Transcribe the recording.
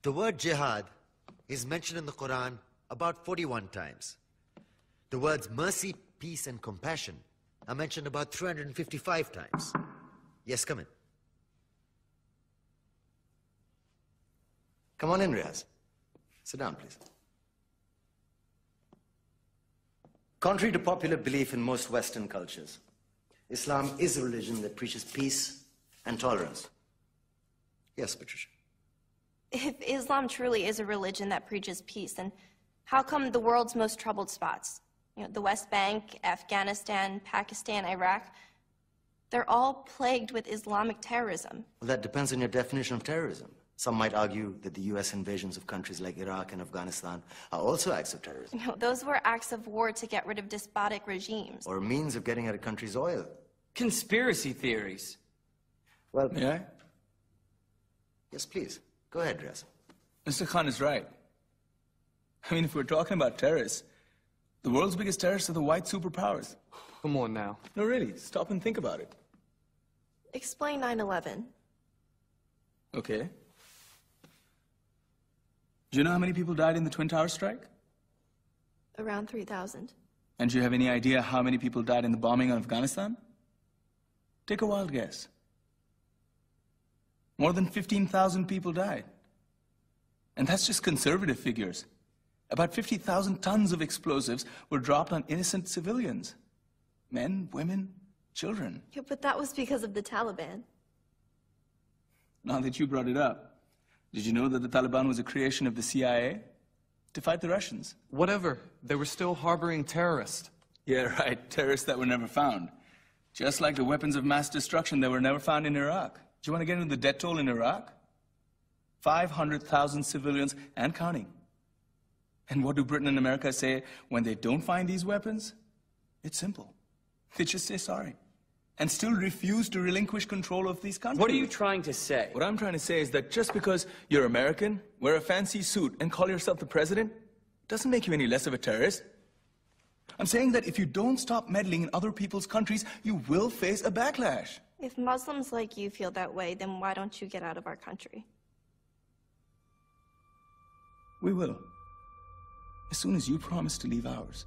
The word jihad is mentioned in the Quran about 41 times. The words mercy, peace, and compassion are mentioned about 355 times. Yes, come in. Come on in, Riaz. Sit down, please. Contrary to popular belief in most Western cultures, Islam is a religion that preaches peace and tolerance. Yes, Patricia. If Islam truly is a religion that preaches peace, then how come the world's most troubled spots, the West Bank, Afghanistan, Pakistan, Iraq, they're all plagued with Islamic terrorism? Well, that depends on your definition of terrorism. Some might argue that the U.S. invasions of countries like Iraq and Afghanistan are also acts of terrorism. Those were acts of war to get rid of despotic regimes. Or a means of getting at a country's oil. Conspiracy theories. Well, may I? Yes, please. Go ahead, Riaz. Mr. Khan is right. I mean, if we're talking about terrorists, the world's biggest terrorists are the white superpowers. Come on now. No, really, stop and think about it. Explain 9/11. Okay. Do you know how many people died in the Twin Towers strike? Around 3,000. And do you have any idea how many people died in the bombing of Afghanistan? Take a wild guess. More than 15,000 people died. And that's just conservative figures. About 50,000 tons of explosives were dropped on innocent civilians. Men, women, children. Yeah, but that was because of the Taliban. Now that you brought it up, did you know that the Taliban was a creation of the CIA to fight the Russians? Whatever. They were still harboring terrorists. Yeah, right. Terrorists that were never found. Just like the weapons of mass destruction that were never found in Iraq. Do you want to get into the death toll in Iraq? 500,000 civilians and counting. And what do Britain and America say when they don't find these weapons? It's simple. They just say sorry. And still refuse to relinquish control of these countries. What are you trying to say? What I'm trying to say is that just because you're American, wear a fancy suit, and call yourself the president, doesn't make you any less of a terrorist. I'm saying that if you don't stop meddling in other people's countries, you will face a backlash. If Muslims like you feel that way, then why don't you get out of our country? We will. As soon as you promise to leave ours.